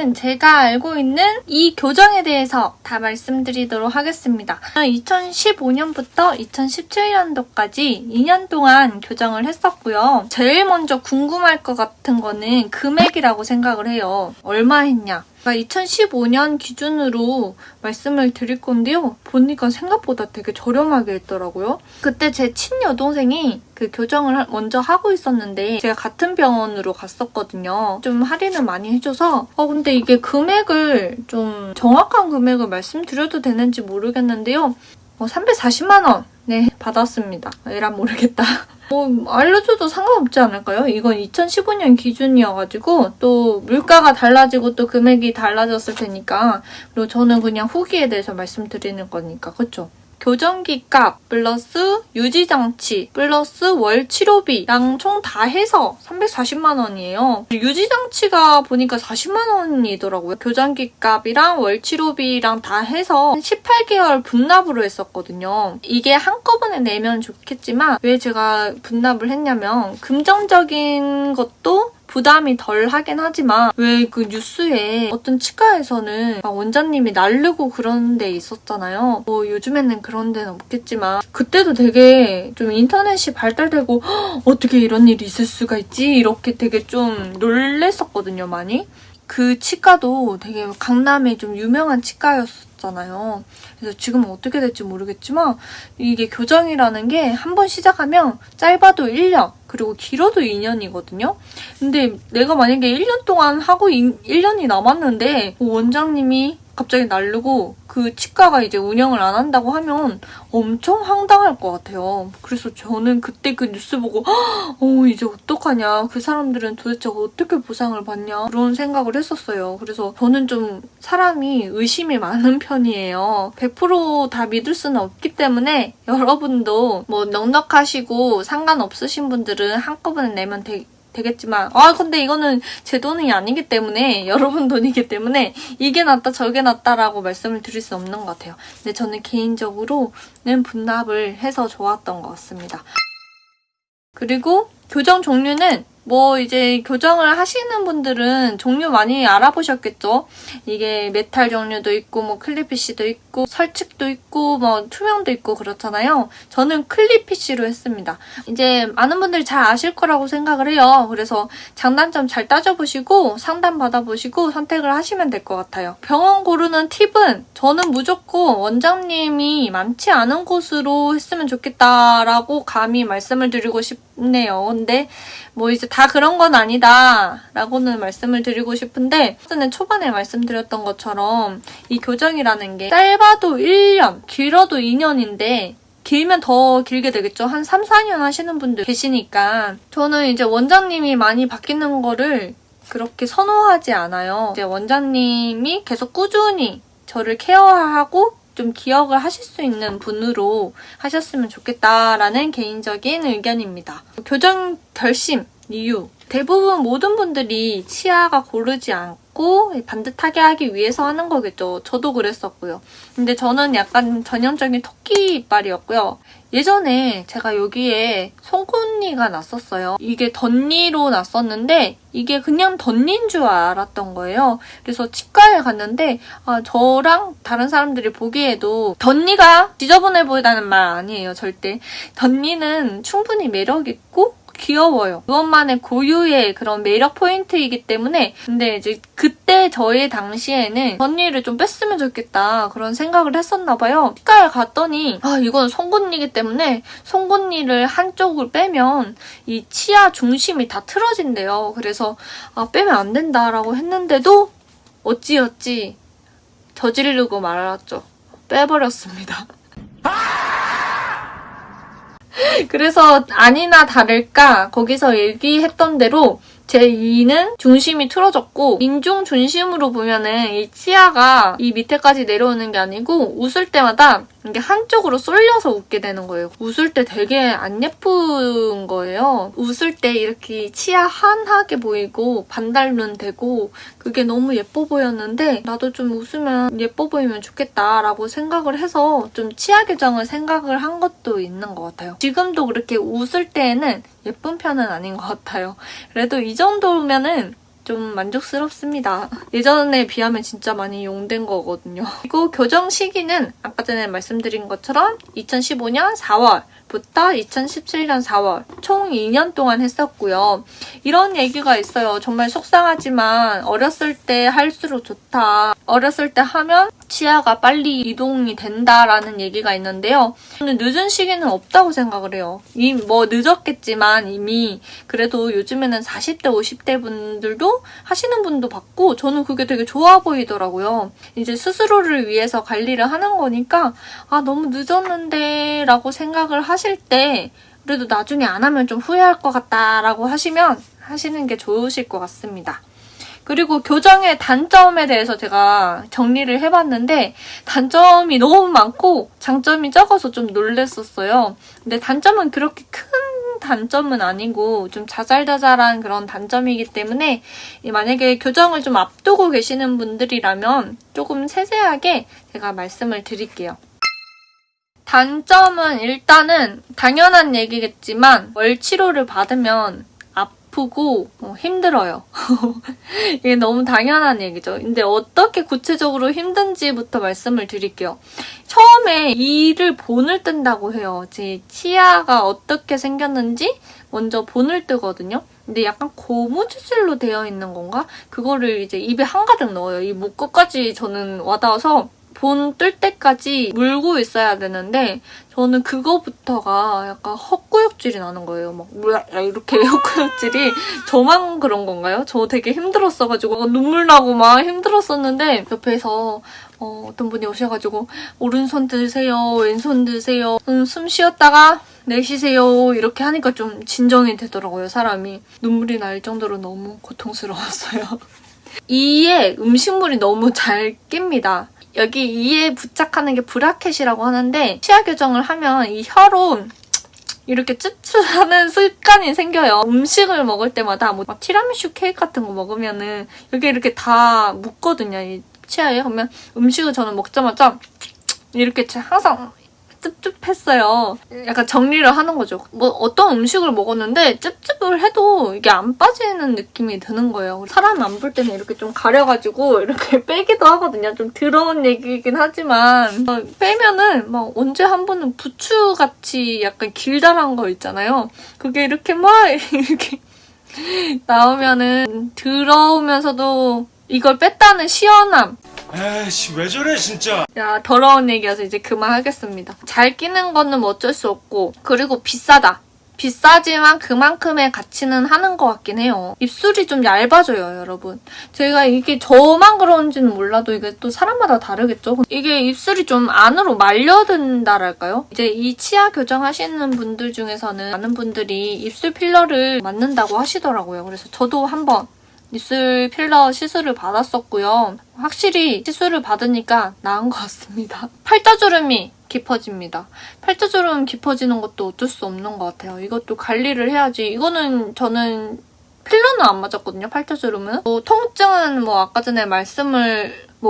오늘은 제가 알고 있는 이 교정에 대해서 다 말씀드리도록 하겠습니다. 2015년부터 2017년도까지 2년 동안 교정을 했었고요. 제일 먼저 궁금할 것 같은 거는 금액이라고 생각을 해요. 얼마 했냐? 2015년 기준으로 말씀을 드릴 건데요. 보니까 생각보다 되게 저렴하게 했더라고요. 그때 제 친여동생이 그 교정을 먼저 하고 있었는데 제가 같은 병원으로 갔었거든요. 좀 할인을 많이 해줘서 근데 이게 금액을 좀 정확한 금액을 말씀드려도 되는지 모르겠는데요. 340만 원 네, 받았습니다. 에란 모르겠다. 알려줘도 상관없지 않을까요? 이건 2015년 기준이어가지고 또 물가가 달라지고 또 금액이 달라졌을 테니까 그리고 저는 그냥 후기에 대해서 말씀드리는 거니까 그쵸? 교정기 값 플러스 유지장치 플러스 월 치료비랑 총 다 해서 340만 원이에요. 유지장치가 보니까 40만 원이더라고요. 교정기 값이랑 월 치료비랑 다 해서 18개월 분납으로 했었거든요. 이게 한꺼번에 내면 좋겠지만 왜 제가 분납을 했냐면 금전적인 것도 부담이 덜 하긴 하지만 왜 그 뉴스에 어떤 치과에서는 원장님이 날르고 그런 데 있었잖아요. 요즘에는 그런 데는 없겠지만 그때도 되게 좀 인터넷이 발달되고 어떻게 이런 일이 있을 수가 있지? 이렇게 되게 좀 놀랬었거든요, 많이. 그 치과도 되게 강남에 좀 유명한 치과였잖아요. 그래서 지금은 어떻게 될지 모르겠지만 이게 교정이라는 게 한 번 시작하면 짧아도 1년 그리고 길어도 2년이거든요. 근데 내가 만약에 1년 동안 하고 1년이 남았는데 원장님이 갑자기 날르고 그 치과가 이제 운영을 안 한다고 하면 엄청 황당할 것 같아요. 그래서 저는 그때 그 뉴스 보고 이제 어떡하냐. 그 사람들은 도대체 어떻게 보상을 받냐. 그런 생각을 했었어요. 그래서 저는 좀 사람이 의심이 많은 편이에요. 100% 다 믿을 수는 없기 때문에 여러분도 뭐 넉넉하시고 상관없으신 분들은 한꺼번에 내면 되겠지만 근데 이거는 제 돈이 아니기 때문에 여러분 돈이기 때문에 이게 낫다 저게 낫다라고 말씀을 드릴 수 없는 것 같아요. 근데 저는 개인적으로는 분납을 해서 좋았던 것 같습니다. 그리고 교정 종류는 이제 교정을 하시는 분들은 종류 많이 알아보셨겠죠? 이게 메탈 종류도 있고, 클리피쉬도 있고, 설칙도 있고, 투명도 있고 그렇잖아요. 저는 클리피쉬로 했습니다. 이제 많은 분들이 잘 아실 거라고 생각을 해요. 그래서 장단점 잘 따져보시고, 상담 받아보시고, 선택을 하시면 될 것 같아요. 병원 고르는 팁은 저는 무조건 원장님이 많지 않은 곳으로 했으면 좋겠다라고 감히 말씀을 드리고 싶네요. 근데 이제 다 그런 건 아니다 라고는 말씀을 드리고 싶은데 전에 초반에 말씀드렸던 것처럼 이 교정이라는 게 짧아도 1년, 길어도 2년인데 길면 더 길게 되겠죠. 한 3, 4년 하시는 분들 계시니까 저는 이제 원장님이 많이 바뀌는 거를 그렇게 선호하지 않아요. 이제 원장님이 계속 꾸준히 저를 케어하고 좀 기억을 하실 수 있는 분으로 하셨으면 좋겠다라는 개인적인 의견입니다. 교정 결심 이유. 대부분 모든 분들이 치아가 고르지 않고 반듯하게 하기 위해서 하는 거겠죠. 저도 그랬었고요. 근데 저는 약간 전형적인 토끼 이빨이었고요. 예전에 제가 여기에 송곳니가 났었어요. 이게 덧니로 났었는데 이게 그냥 덧니인 줄 알았던 거예요. 그래서 치과에 갔는데 저랑 다른 사람들이 보기에도 덧니가 지저분해 보인다는 말 아니에요. 절대. 덧니는 충분히 매력있고 귀여워요. 그것만의 고유의 그런 매력 포인트이기 때문에 근데 이제 그때 저의 당시에는 덧니를 좀 뺐으면 좋겠다 그런 생각을 했었나 봐요. 치과에 갔더니 이건 송곳니이기 때문에 송곳니를 한쪽을 빼면 이 치아 중심이 다 틀어진대요. 그래서 빼면 안 된다라고 했는데도 어찌어찌 저지르고 말았죠. 빼버렸습니다. 그래서 아니나 다를까 거기서 얘기했던 대로 제 2는 중심이 틀어졌고 인중 중심으로 보면은 이 치아가 이 밑에까지 내려오는 게 아니고 웃을 때마다 이게 한쪽으로 쏠려서 웃게 되는 거예요. 웃을 때 되게 안 예쁜 거예요. 웃을 때 이렇게 치아 환하게 보이고 반달눈 되고 그게 너무 예뻐 보였는데 나도 좀 웃으면 예뻐 보이면 좋겠다라고 생각을 해서 좀 치아 교정을 생각을 한 것도 있는 것 같아요. 지금도 그렇게 웃을 때에는 예쁜 편은 아닌 것 같아요. 그래도 이 정도면은 좀 만족스럽습니다. 예전에 비하면 진짜 많이 용된 거거든요. 그리고 교정 시기는 아까 전에 말씀드린 것처럼 2015년 4월부터 2017년 4월 총 2년 동안 했었고요. 이런 얘기가 있어요. 정말 속상하지만 어렸을 때 할수록 좋다. 어렸을 때 하면 치아가 빨리 이동이 된다라는 얘기가 있는데요. 저는 늦은 시기는 없다고 생각을 해요. 뭐 늦었겠지만 이미 그래도 요즘에는 40대, 50대 분들도 하시는 분도 봤고 저는 그게 되게 좋아 보이더라고요. 이제 스스로를 위해서 관리를 하는 거니까 아 너무 늦었는데 라고 생각을 하실 때 그래도 나중에 안 하면 좀 후회할 것 같다 라고 하시면 하시는 게 좋으실 것 같습니다. 그리고 교정의 단점에 대해서 제가 정리를 해봤는데 단점이 너무 많고 장점이 적어서 좀 놀랬었어요. 근데 단점은 그렇게 큰 단점은 아니고 좀 자잘자잘한 그런 단점이기 때문에 만약에 교정을 좀 앞두고 계시는 분들이라면 조금 세세하게 제가 말씀을 드릴게요. 단점은 일단은 당연한 얘기겠지만 월 치료를 받으면 아프고 힘들어요. 이게 너무 당연한 얘기죠. 근데 어떻게 구체적으로 힘든지부터 말씀을 드릴게요. 처음에 이를 본을 뜬다고 해요. 제 치아가 어떻게 생겼는지 먼저 본을 뜨거든요. 근데 약간 고무줄로 되어 있는 건가? 그거를 이제 입에 한가득 넣어요. 이 목 끝까지 저는 와닿아서 본 뜰 때까지 물고 있어야 되는데 저는 그거부터가 약간 헛구역질이 나는 거예요. 막 이렇게 헛구역질이 저만 그런 건가요? 저 되게 힘들었어가지고 눈물 나고 막 힘들었었는데 옆에서 어떤 분이 오셔가지고 오른손 드세요, 왼손 드세요, 숨 쉬었다가 내쉬세요 이렇게 하니까 좀 진정이 되더라고요. 사람이 눈물이 날 정도로 너무 고통스러웠어요. 이에 음식물이 너무 잘 낍니다. 여기 이에 부착하는 게 브라켓이라고 하는데 치아 교정을 하면 이 혀로 이렇게 찝찝하는 습관이 생겨요. 음식을 먹을 때마다 뭐 티라미슈 케이크 같은 거 먹으면은 여기 이렇게 다 묻거든요. 이 치아에. 그러면 음식을 저는 먹자마자 이렇게 항상 찝찝했어요. 약간 정리를 하는 거죠. 뭐 어떤 음식을 먹었는데 찝찝을 해도 이게 안 빠지는 느낌이 드는 거예요. 사람 안 볼 때는 이렇게 좀 가려가지고 이렇게 빼기도 하거든요. 좀 더러운 얘기이긴 하지만 빼면은 막 언제 한 번은 부추같이 약간 길다란 거 있잖아요. 그게 이렇게 막 이렇게 나오면은 더러우면서도 이걸 뺐다는 시원함. 에이씨 왜 저래 진짜. 야 더러운 얘기여서 이제 그만하겠습니다. 잘 끼는 거는 뭐 어쩔 수 없고 그리고 비싸다. 비싸지만 그만큼의 가치는 하는 것 같긴 해요. 입술이 좀 얇아져요, 여러분. 제가 이게 저만 그런지는 몰라도 이게 또 사람마다 다르겠죠. 이게 입술이 좀 안으로 말려든다랄까요? 이제 이 치아 교정하시는 분들 중에서는 많은 분들이 입술 필러를 맞는다고 하시더라고요. 그래서 저도 한번 입술 필러 시술을 받았었고요. 확실히 시술을 받으니까 나은 것 같습니다. 팔자주름이 깊어집니다. 팔자주름 깊어지는 것도 어쩔 수 없는 것 같아요. 이것도 관리를 해야지. 이거는 저는 필러는 안 맞았거든요. 팔자주름은. 통증은 뭐 아까 전에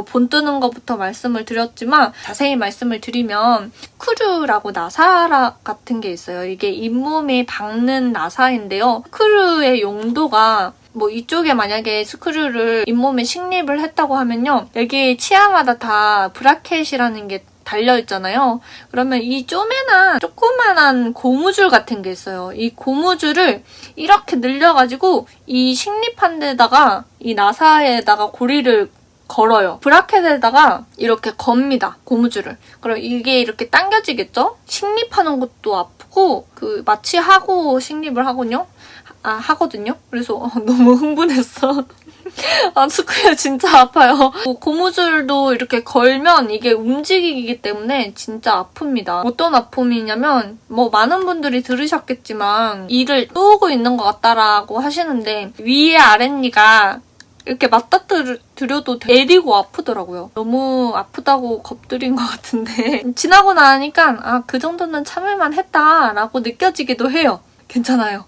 본 뜨는 것부터 말씀을 드렸지만 자세히 말씀을 드리면 스크류라고 나사 같은 게 있어요. 이게 잇몸에 박는 나사인데요. 스크류의 용도가 뭐 이쪽에 만약에 스크류를 잇몸에 식립을 했다고 하면요. 여기 치아마다 다 브라켓이라는 게 달려있잖아요. 그러면 이 조그만한 고무줄 같은 게 있어요. 이 고무줄을 이렇게 늘려가지고 이 식립한 데다가 이 나사에다가 고리를 걸어요. 브라켓에다가 이렇게 겁니다. 고무줄을. 그럼 이게 이렇게 당겨지겠죠? 식립하는 것도 아프고 마취 하고 식립을 하거든요. 그래서 너무 흥분했어. 스크류 진짜 아파요. 고무줄도 이렇게 걸면 이게 움직이기 때문에 진짜 아픕니다. 어떤 아픔이냐면 많은 분들이 들으셨겠지만 이를 쏘고 있는 것 같다라고 하시는데 위에 아랫니가 이렇게 맞닥뜨려도 내리고 아프더라고요. 너무 아프다고 겁들인 것 같은데 지나고 나니까 그 정도는 참을만 했다라고 느껴지기도 해요. 괜찮아요.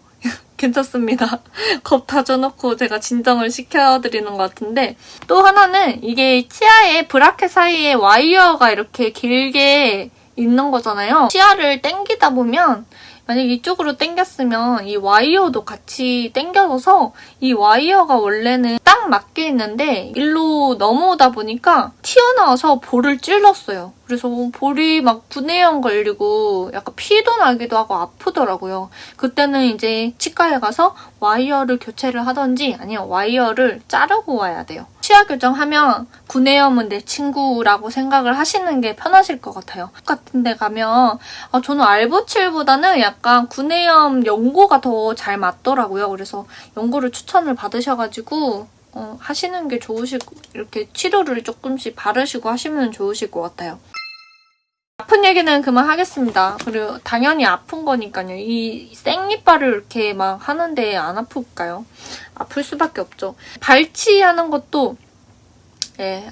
괜찮습니다. 겁 다져놓고 제가 진정을 시켜드리는 것 같은데 또 하나는 이게 치아의 브라켓 사이에 와이어가 이렇게 길게 있는 거잖아요. 치아를 당기다 보면 만약에 이쪽으로 당겼으면 이 와이어도 같이 당겨져서 이 와이어가 원래는 딱 맞게 있는데 일로 넘어오다 보니까 튀어나와서 볼을 찔렀어요. 그래서 볼이 막 구내염 걸리고 약간 피도 나기도 하고 아프더라고요. 그때는 이제 치과에 가서 와이어를 교체를 하던지 아니면 와이어를 자르고 와야 돼요. 치아 교정하면 구내염은 내 친구라고 생각을 하시는 게 편하실 것 같아요. 같은 데 가면 저는 알보칠보다는 약간 구내염 연고가 더 잘 맞더라고요. 그래서 연고를 추천을 받으셔가지고 하시는 게 이렇게 치료를 조금씩 바르시고 하시면 좋으실 것 같아요. 아픈 얘기는 그만하겠습니다. 그리고 당연히 아픈 거니까요. 이 생이빨을 이렇게 막 하는데 안 아플까요? 아플 수밖에 없죠. 발치하는 것도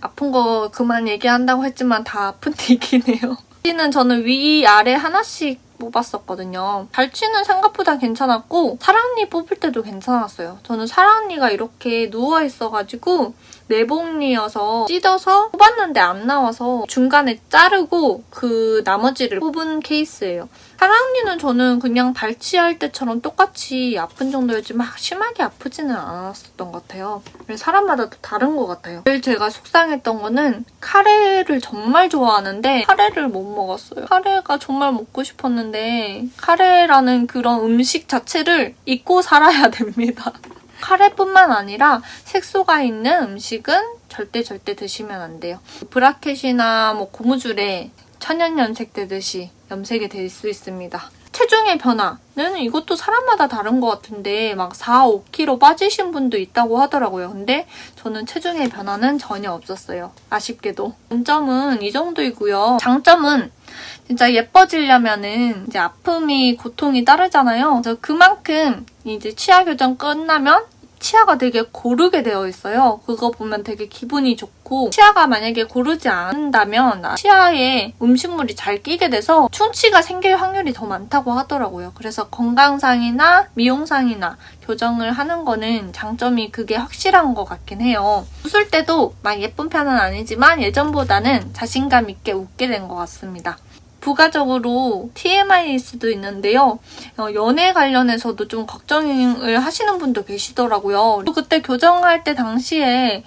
아픈 거 그만 얘기한다고 했지만 다 아픈 얘기네요. 발치는 저는 위, 아래 하나씩 뽑았었거든요. 발치는 생각보다 괜찮았고 사랑니 뽑을 때도 괜찮았어요. 저는 사랑니가 이렇게 누워있어가지고 내복니여서 찢어서 뽑았는데 안 나와서 중간에 자르고 그 나머지를 뽑은 케이스예요. 사랑니는 저는 그냥 발치할 때처럼 똑같이 아픈 정도였지 막 심하게 아프지는 않았었던 것 같아요. 사람마다 또 다른 것 같아요. 제일 제가 속상했던 거는 카레를 정말 좋아하는데 카레를 못 먹었어요. 카레가 정말 먹고 싶었는데 카레라는 그런 음식 자체를 잊고 살아야 됩니다. 카레뿐만 아니라 색소가 있는 음식은 절대 드시면 안 돼요. 브라켓이나 고무줄에 천연 염색되듯이 염색이 될 수 있습니다. 체중의 변화는 이것도 사람마다 다른 것 같은데 막 4, 5kg 빠지신 분도 있다고 하더라고요. 근데 저는 체중의 변화는 전혀 없었어요. 아쉽게도. 단점은 이 정도이고요. 장점은 진짜 예뻐지려면은 이제 아픔이 고통이 따르잖아요. 그래서 그만큼 이제 치아 교정 끝나면 치아가 되게 고르게 되어 있어요. 그거 보면 되게 기분이 좋고 치아가 만약에 고르지 않는다면 치아에 음식물이 잘 끼게 돼서 충치가 생길 확률이 더 많다고 하더라고요. 그래서 건강상이나 미용상이나 교정을 하는 거는 장점이 그게 확실한 것 같긴 해요. 웃을 때도 막 예쁜 편은 아니지만 예전보다는 자신감 있게 웃게 된 것 같습니다. 부가적으로 TMI일 수도 있는데요. 연애 관련해서도 좀 걱정을 하시는 분도 계시더라고요. 그때 교정할 때 당시에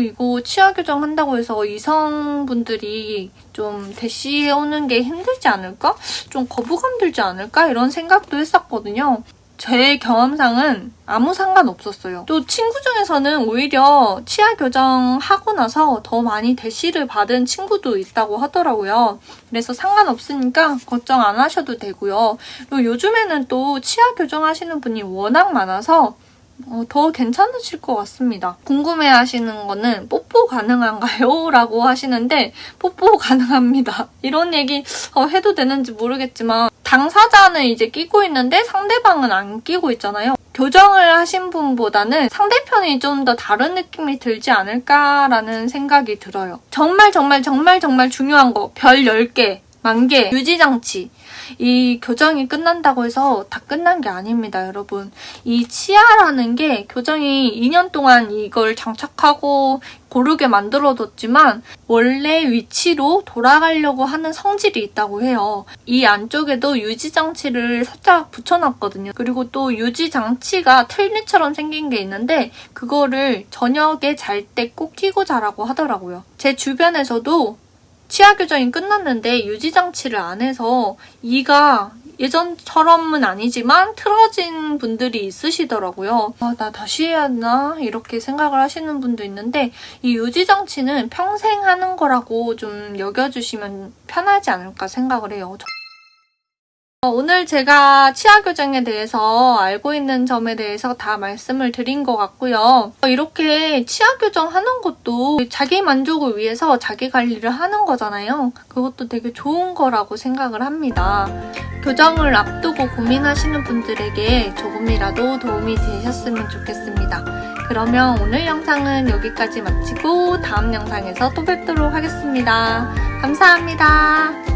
이거 치아 교정한다고 해서 이성분들이 좀 대시해오는 게 힘들지 않을까? 좀 거부감 들지 않을까? 이런 생각도 했었거든요. 제 경험상은 아무 상관없었어요. 또 친구 중에서는 오히려 치아 교정하고 나서 더 많이 대시를 받은 친구도 있다고 하더라고요. 그래서 상관없으니까 걱정 안 하셔도 되고요. 그리고 요즘에는 또 치아 교정하시는 분이 워낙 많아서 더 괜찮으실 것 같습니다. 궁금해하시는 거는 뽀뽀 가능한가요? 라고 하시는데 뽀뽀 가능합니다. 이런 얘기 해도 되는지 모르겠지만 당사자는 이제 끼고 있는데 상대방은 안 끼고 있잖아요. 교정을 하신 분보다는 상대편이 좀 더 다른 느낌이 들지 않을까라는 생각이 들어요. 정말 중요한 거 별 10개, 10,000개 유지장치. 이 교정이 끝난다고 해서 다 끝난 게 아닙니다, 여러분. 이 치아라는 게 교정이 2년 동안 이걸 장착하고 고르게 만들어뒀지만 원래 위치로 돌아가려고 하는 성질이 있다고 해요. 이 안쪽에도 유지장치를 살짝 붙여놨거든요. 그리고 또 유지장치가 틀니처럼 생긴 게 있는데 그거를 저녁에 잘 때 꼭 끼고 자라고 하더라고요. 제 주변에서도 치아 교정이 끝났는데 유지장치를 안 해서 이가 예전처럼은 아니지만 틀어진 분들이 있으시더라고요. 나 다시 해야 하나? 이렇게 생각을 하시는 분도 있는데 이 유지장치는 평생 하는 거라고 좀 여겨주시면 편하지 않을까 생각을 해요. 오늘 제가 치아 교정에 대해서 알고 있는 점에 대해서 다 말씀을 드린 것 같고요. 이렇게 치아 교정하는 것도 자기 만족을 위해서 자기 관리를 하는 거잖아요. 그것도 되게 좋은 거라고 생각을 합니다. 교정을 앞두고 고민하시는 분들에게 조금이라도 도움이 되셨으면 좋겠습니다. 그러면 오늘 영상은 여기까지 마치고 다음 영상에서 또 뵙도록 하겠습니다. 감사합니다.